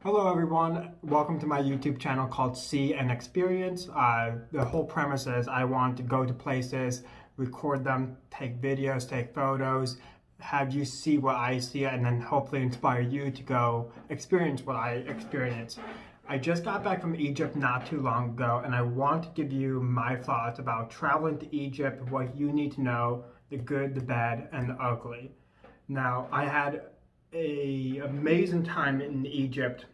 Hello everyone, welcome to my YouTube channel called See and Experience. The whole premise is I want to go to places, record them, take videos, take photos, have you see what I see, and then hopefully inspire you to go experience what I experience. I just got back from Egypt not too long ago, and I want to give you my thoughts about traveling to Egypt, what you need to know, the good, the bad, and the ugly. Now, I had an amazing time in Egypt.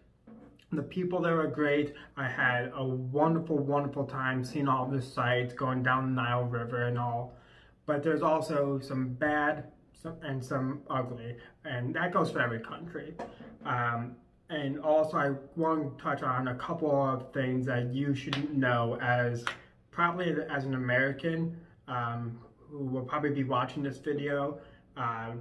The people there were great. I had a wonderful, wonderful time seeing all the sights, going down the Nile River and all. But there's also some bad and some ugly, and that goes for every country. And also, I want to touch on a couple of things that you should know as probably as an American who will probably be watching this video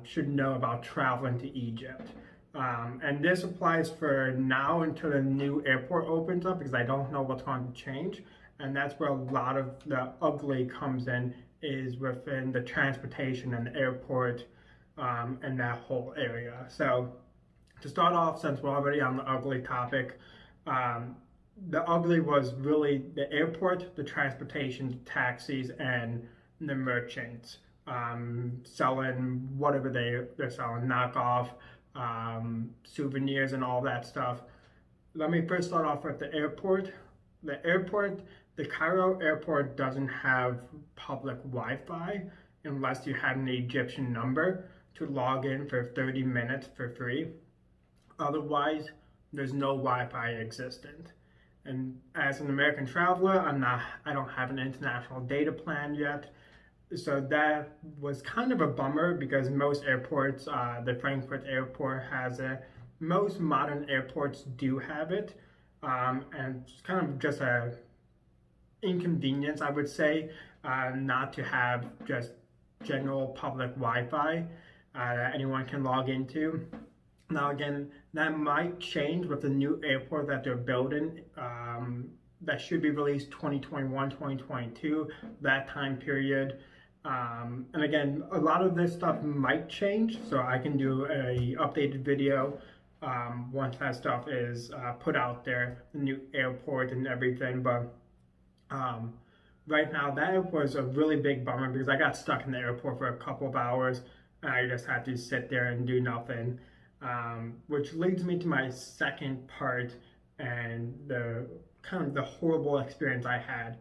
should know about traveling to Egypt. And this applies for now until the new airport opens up because I don't know what's going to change. And that's where a lot of the ugly comes in, is within the transportation and the airport and that whole area. So to start off, since we're already on the ugly topic, the ugly was really the airport, the transportation, the taxis, and the merchants selling whatever they're selling, knockoff souvenirs and all that stuff. Let me first start off with the airport. The Cairo airport doesn't have public Wi-Fi unless you had an Egyptian number to log in for 30 minutes for free. Otherwise, there's no Wi-Fi existent. And as an American traveler, I don't have an international data plan yet. So that was kind of a bummer because most airports, the Frankfurt airport has it. Most modern airports do have it. And it's kind of just a inconvenience, I would say, not to have just general public Wi-Fi that anyone can log into. Now again, that might change with the new airport that they're building. That should be released 2021, 2022, that time period. And again, a lot of this stuff might change, so I can do a updated video once that stuff is put out there, the new airport and everything. But right now, that was a really big bummer because I got stuck in the airport for a couple of hours and I just had to sit there and do nothing. Which leads me to my second part and the kind of the horrible experience I had.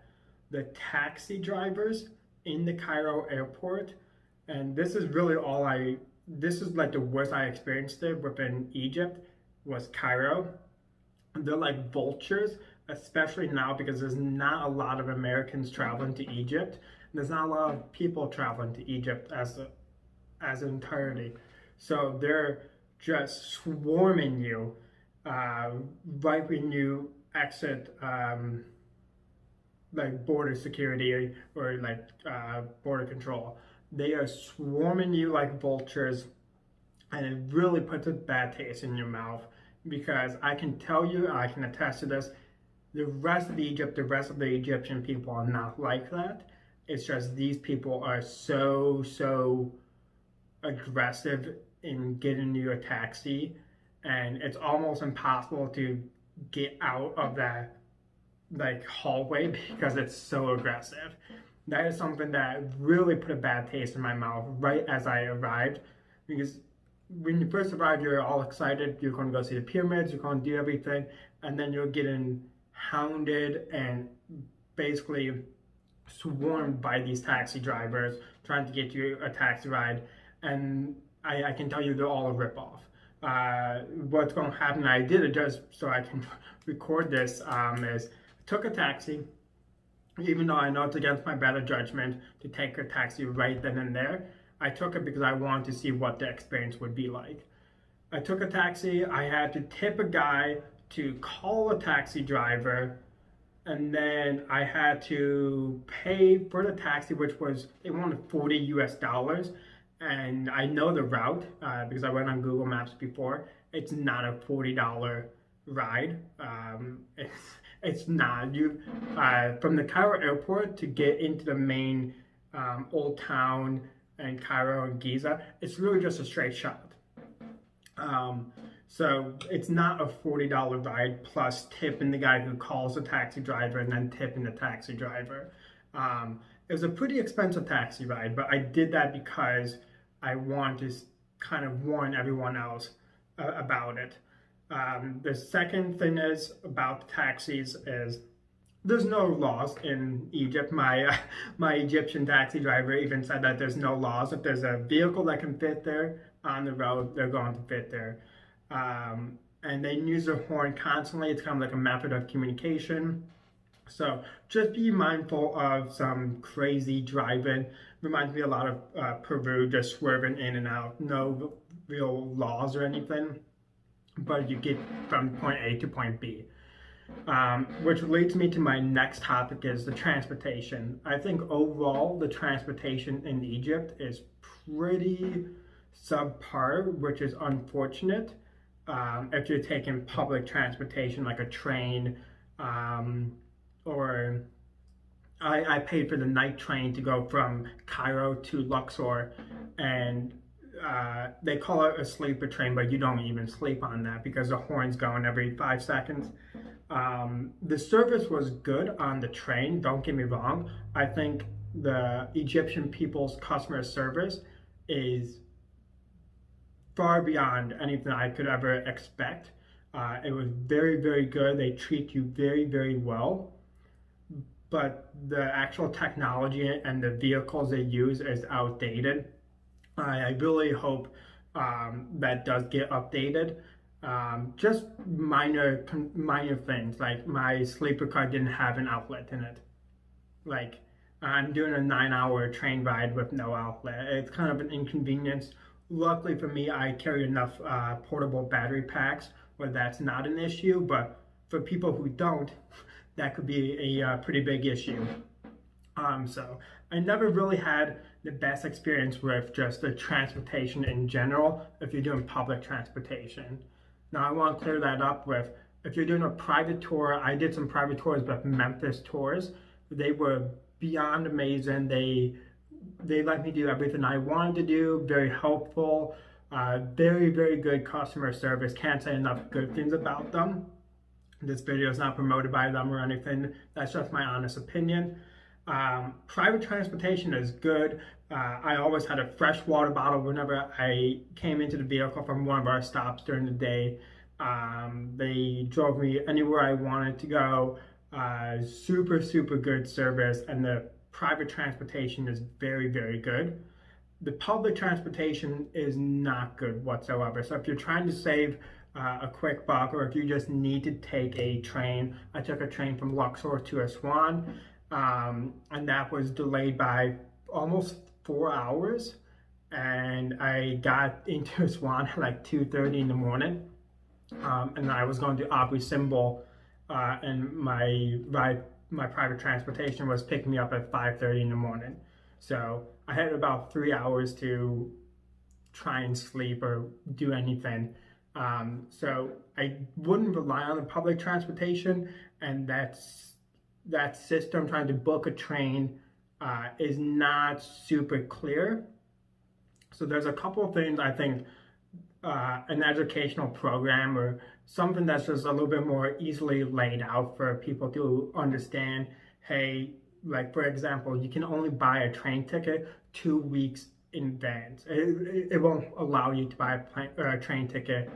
The taxi drivers in the Cairo airport, and this is really this is like the worst I experienced it within Egypt, was Cairo. They're like vultures, especially now because there's not a lot of Americans traveling to Egypt. There's not a lot of people traveling to Egypt as an entirety. So they're just swarming you right when you exit like border security or like border control. They are swarming you like vultures, and it really puts a bad taste in your mouth because I can tell you, I can attest to this, the rest of Egypt, the rest of the Egyptian people are not like that. It's just these people are so aggressive in getting you a taxi, and it's almost impossible to get out of that like hallway because it's so aggressive. That is something that really put a bad taste in my mouth right as I arrived, because when you first arrive, you're all excited, you're going to go see the pyramids, you're going to do everything, and then you're getting hounded and basically swarmed by these taxi drivers trying to get you a taxi ride. And I can tell you they're all a ripoff. What's going to happen, I did it just so I can record this, is took a taxi, even though I know it's against my better judgment to take a taxi right then and there. I took it because I wanted to see what the experience would be like. I took a taxi, I had to tip a guy to call a taxi driver, and then I had to pay for the taxi, which was, they wanted 40 US dollars. And I know the route because I went on Google Maps before. It's not a $40 ride. It's not. From the Cairo airport to get into the main old town and Cairo and Giza, it's really just a straight shot. So it's not a $40 ride plus tipping the guy who calls the taxi driver and then tipping the taxi driver. It was a pretty expensive taxi ride, but I did that because I wanted to kind of warn everyone else about it. The second thing is about taxis is there's no laws in Egypt. My Egyptian taxi driver even said that there's no laws. If there's a vehicle that can fit there on the road, they're going to fit there. And they use their horn constantly. It's kind of like a method of communication. So just be mindful of some crazy driving. Reminds me a lot of Peru, just swerving in and out. No real laws or anything, but you get from point A to point B. Which leads me to my next topic is the transportation. I think overall the transportation in Egypt is pretty subpar, which is unfortunate. If you're taking public transportation like a train, or I paid for the night train to go from Cairo to Luxor, and they call it a sleeper train, but you don't even sleep on that because the horn's going every 5 seconds. The service was good on the train, don't get me wrong. I think the Egyptian people's customer service is far beyond anything I could ever expect. It was very, very good. They treat you very, very well. But the actual technology and the vehicles they use is outdated. I really hope that does get updated. Just minor things, like my sleeper car didn't have an outlet in it. Like I'm doing a 9-hour train ride with no outlet. It's kind of an inconvenience. Luckily for me, I carry enough portable battery packs where that's not an issue, but for people who don't, that could be a pretty big issue. So I never really had the best experience with just the transportation in general if you're doing public transportation. Now I want to clear that up with, if you're doing a private tour, I did some private tours with Memphis Tours. They were beyond amazing. They let me do everything I wanted to do, very helpful, very, very good customer service. Can't say enough good things about them. This video is not promoted by them or anything. That's just my honest opinion. Private transportation is good. I always had a fresh water bottle whenever I came into the vehicle from one of our stops during the day. They drove me anywhere I wanted to go. Super, super good service, and the private transportation is very, very good. The public transportation is not good whatsoever. So if you're trying to save a quick buck, or if you just need to take a train, I took a train from Luxor to Aswan, and that was delayed by almost 4 hours, and I got into Aswan at like 2:30 in the morning, and I was going to Abu Simbel, and my private transportation was picking me up at 5:30 in the morning. So I had about 3 hours to try and sleep or do anything. So I wouldn't rely on the public transportation, and that system trying to book a train is not super clear. So there's a couple of things I think an educational program or something that's just a little bit more easily laid out for people to understand. Hey, like for example, you can only buy a train ticket 2 weeks in advance. It won't allow you to buy a train ticket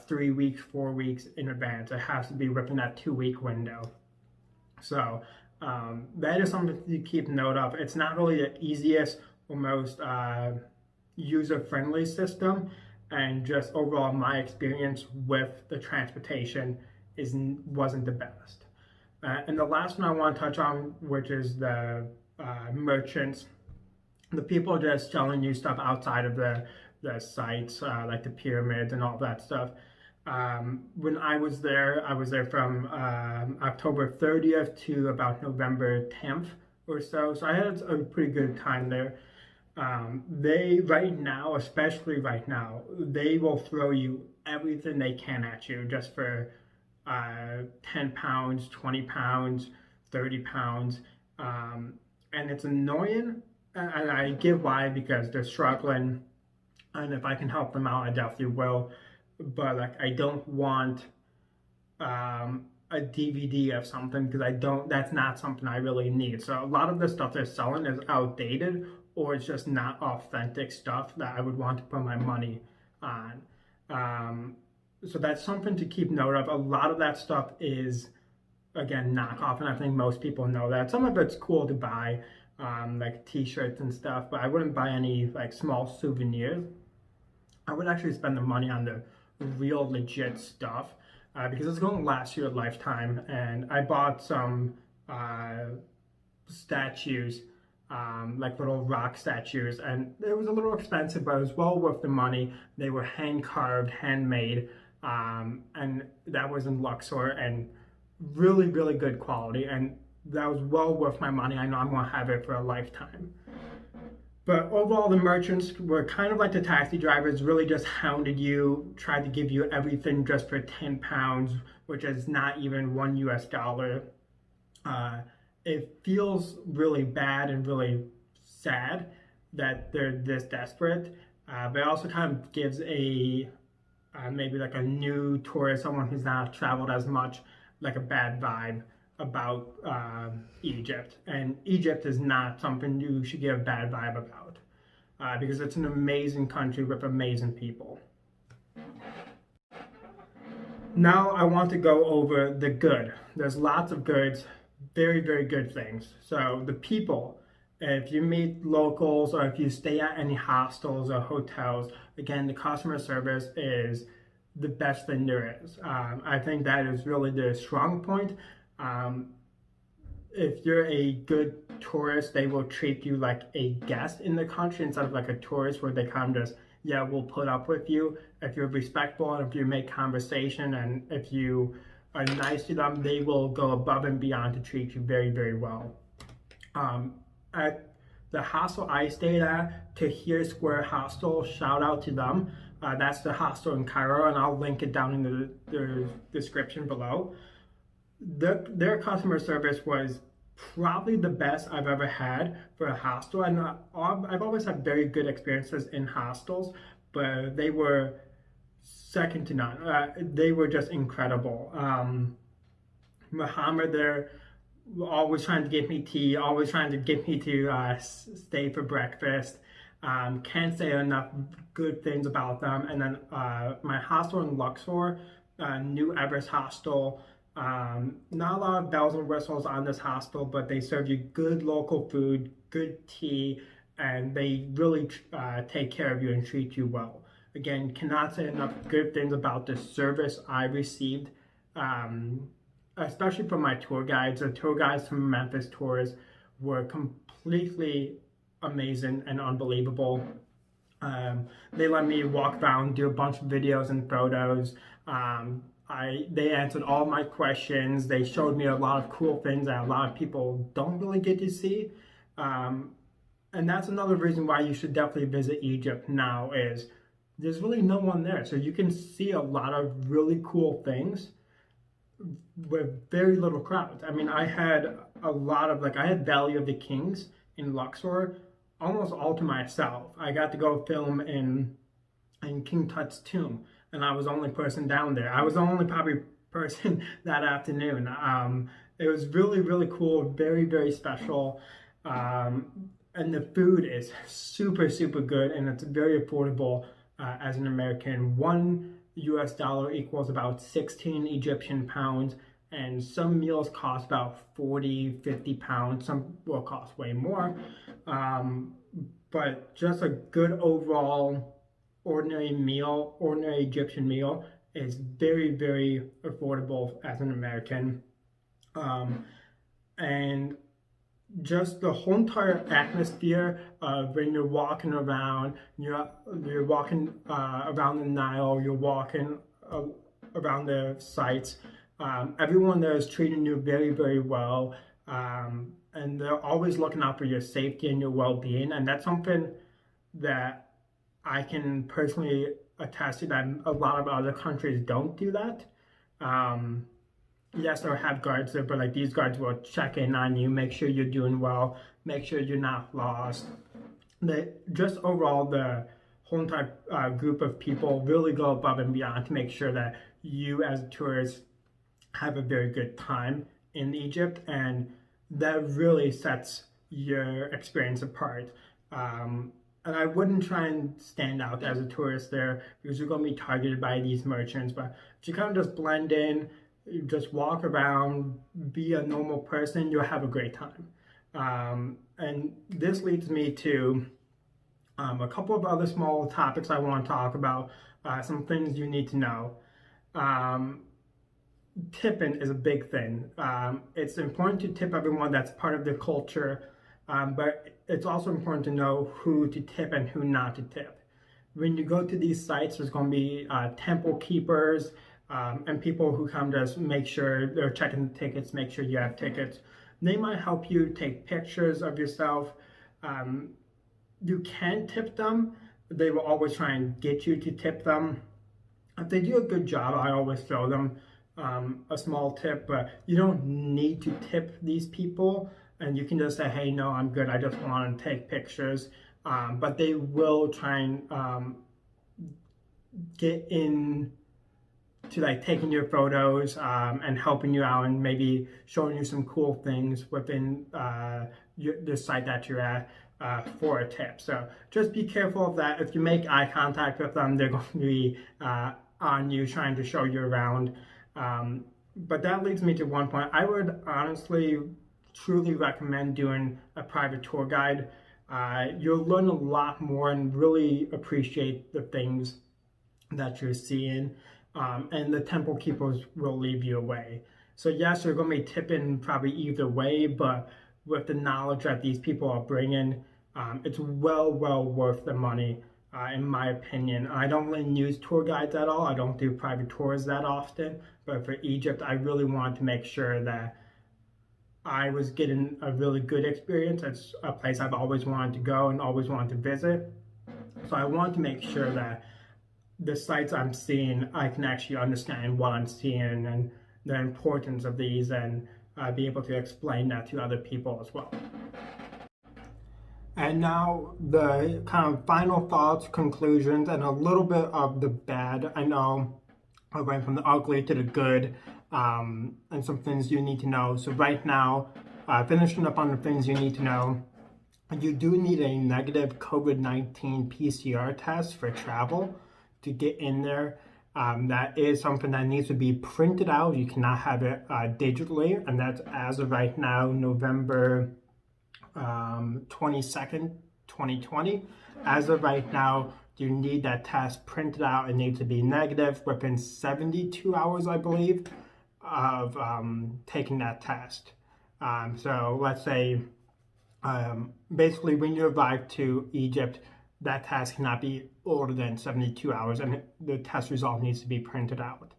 3 weeks, 4 weeks in advance. It has to be within that 2-week window. So that is something to keep note of. It's not really the easiest or most user-friendly system, and just overall my experience with the transportation wasn't the best. And the last one I want to touch on, which is the merchants, the people just selling you stuff outside of the sites, like the pyramids and all that stuff. When I was there from October 30th to about November 10th or so. So I had a pretty good time there. They, right now, especially right now, they will throw you everything they can at you just for 10 pounds, 20 pounds, 30 pounds. And it's annoying, and I get why, because they're struggling. And if I can help them out, I definitely will. but like I don't want a DVD of something because I don't. That's not something I really need. So a lot of the stuff they're selling is outdated or it's just not authentic stuff that I would want to put my money on. Um, so that's something to keep note of. A lot of that stuff is again knockoff, and I think most people know that. Some of it's cool to buy, like T-shirts and stuff, but I wouldn't buy any like small souvenirs. I would actually spend the money on the real legit stuff because it's going to last you a lifetime. And I bought some uh, statues, like little rock statues, and it was a little expensive, but it was well worth the money. They were hand carved, handmade, and that was in Luxor and really, really good quality. And that was well worth my money. I know I'm going to have it for a lifetime. But overall, the merchants were kind of like the taxi drivers, really just hounded you, tried to give you everything just for 10 pounds, which is not even $1. Uh, it feels really bad and really sad that they're this desperate, but it also kind of gives a maybe like a new tourist, someone who's not traveled as much, like a bad vibe about Egypt. And Egypt is not something you should get a bad vibe about because it's an amazing country with amazing people. Now I want to go over the good. There's lots of goods, very, very good things. So the people, if you meet locals or if you stay at any hostels or hotels, again, the customer service is the best thing there is. I think that is really the strong point. If you're a good tourist, they will treat you like a guest in the country instead of like a tourist where they come just, yeah, we'll put up with you. If you're respectful and if you make conversation and if you are nice to them, they will go above and beyond to treat you very, very well. At the hostel I stayed at, Tahrir Square Hostel, shout out to them. That's the hostel in Cairo, and I'll link it down in the description below. Their customer service was probably the best I've ever had for a hostel. And I've always had very good experiences in hostels, but they were second to none. They were just incredible. Muhammad there, always trying to get me tea, always trying to get me to stay for breakfast. Can't say enough good things about them. And then my hostel in Luxor, New Everest Hostel, not a lot of bells and whistles on this hostel, but they serve you good local food, good tea, and they really take care of you and treat you well. Again, cannot say enough good things about the service I received, especially from my tour guides. The tour guides from Memphis Tours were completely amazing and unbelievable. They let me walk around, do a bunch of videos and photos. They answered all my questions. They showed me a lot of cool things that a lot of people don't really get to see. And that's another reason why you should definitely visit Egypt now is there's really no one there. So you can see a lot of really cool things with very little crowds. I mean, I had a lot of, I had Valley of the Kings in Luxor almost all to myself. I got to go film in King Tut's tomb, and I was the only person down there. I was the only probably person that afternoon. It was really, really cool, very, very special. And the food is super, super good, and it's very affordable as an American. $1 equals about 16 Egyptian pounds, and some meals cost about 40, 50 pounds. Some will cost way more. But just a good overall ordinary meal, ordinary Egyptian meal is very, very affordable as an American. And just the whole entire atmosphere of when you're walking around, you're walking around the Nile, you're walking around the sites. Everyone there is treating you very, very well, and they're always looking out for your safety and your well-being, and that's something that I can personally attest to that a lot of other countries don't do that. Yes, they'll have guards there, but these guards will check in on you, make sure you're doing well, make sure you're not lost. Just overall, the whole entire group of people really go above and beyond to make sure that you as a tourist have a very good time in Egypt, and that really sets your experience apart. And I wouldn't try and stand out as a tourist there because you're going to be targeted by these merchants. But if you kind of just blend in, you just walk around, be a normal person, you'll have a great time. And this leads me to a couple of other small topics I want to talk about, some things you need to know. Tipping is a big thing. It's important to tip everyone that's part of the culture, but it's also important to know who to tip and who not to tip. When you go to these sites, there's going to be temple keepers and people who come to make sure they're checking the tickets, make sure you have tickets. They might help you take pictures of yourself. You can tip them. They will always try and get you to tip them. If they do a good job, I always throw them a small tip, but you don't need to tip these people, and you can just say, hey, no, I'm good, I just want to take pictures. But they will try and get in to like taking your photos and helping you out and maybe showing you some cool things within the site that you're at for a tip. So just be careful of that. If you make eye contact with them, they're going to be on you trying to show you around. But that leads me to one point. I would honestly, truly recommend doing a private tour guide. You'll learn a lot more and really appreciate the things that you're seeing. And the temple keepers will leave you away. So yes, you're going to be tipping probably either way, but with the knowledge that these people are bringing, it's well worth the money, in my opinion. I don't really use tour guides at all. I don't do private tours that often, but for Egypt, I really wanted to make sure that I was getting a really good experience. It's a place I've always wanted to go and always wanted to visit. So I wanted to make sure that the sites I'm seeing, I can actually understand what I'm seeing and the importance of these, and be able to explain that to other people as well. And now the kind of final thoughts, conclusions, and a little bit of the bad. I know I went from the ugly to the good, and some things you need to know. So right now, finishing up on the things you need to know, you do need a negative COVID-19 PCR test for travel to get in there. That is something that needs to be printed out. You cannot have it digitally, and that's as of right now, November 22nd, 2020. As of right now, you need that test printed out. It needs to be negative within 72 hours, I believe, of taking that test. So let's say, basically when you arrive to Egypt, that test cannot be older than 72 hours, and the test result needs to be printed out.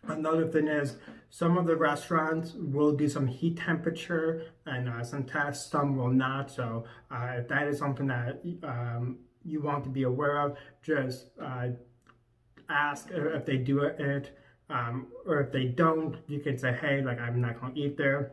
Another thing is, some of the restaurants will do some heat temperature and some tests, some will not. So if that is something that you want to be aware of, just ask if they do it, or if they don't, you can say, hey, like, I'm not going to eat there.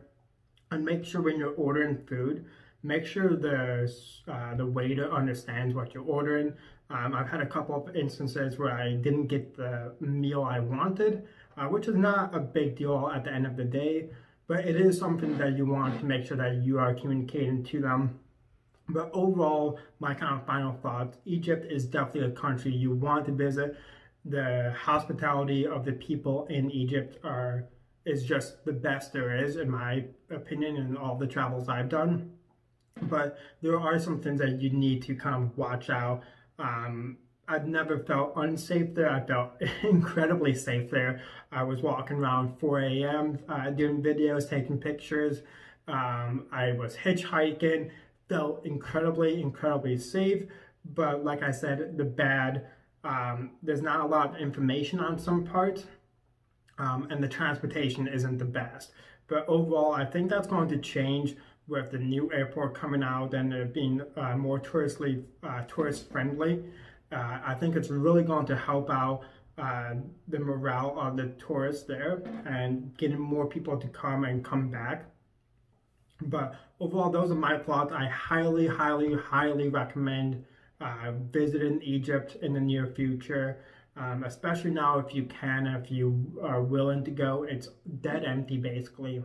And make sure when you're ordering food, make sure the waiter understands what you're ordering. I've had a couple of instances where I didn't get the meal I wanted, which is not a big deal at the end of the day, but it is something that you want to make sure that you are communicating to them. But overall, my kind of final thoughts, Egypt is definitely a country you want to visit. The hospitality of the people in Egypt is just the best there is, in my opinion, in all the travels I've done. But there are some things that you need to kind of watch out. I've never felt unsafe there. I felt incredibly safe there. I was walking around 4 a.m. Doing videos, taking pictures. I was hitchhiking, felt incredibly safe. But like I said, the bad, there's not a lot of information on some parts, and the transportation isn't the best. But overall, I think that's going to change with the new airport coming out and it being more tourist friendly. I think it's really going to help out the morale of the tourists there and getting more people to come back. But overall, those are my thoughts. I highly recommend visiting Egypt in the near future. Especially now, if you can, if you are willing to go, it's dead empty basically.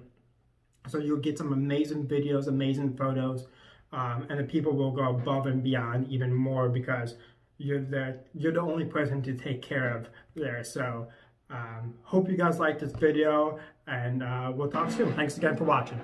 So you'll get some amazing videos, amazing photos, and the people will go above and beyond even more because you're the only person to take care of there. So hope you guys like this video, and we'll talk soon. Thanks again for watching.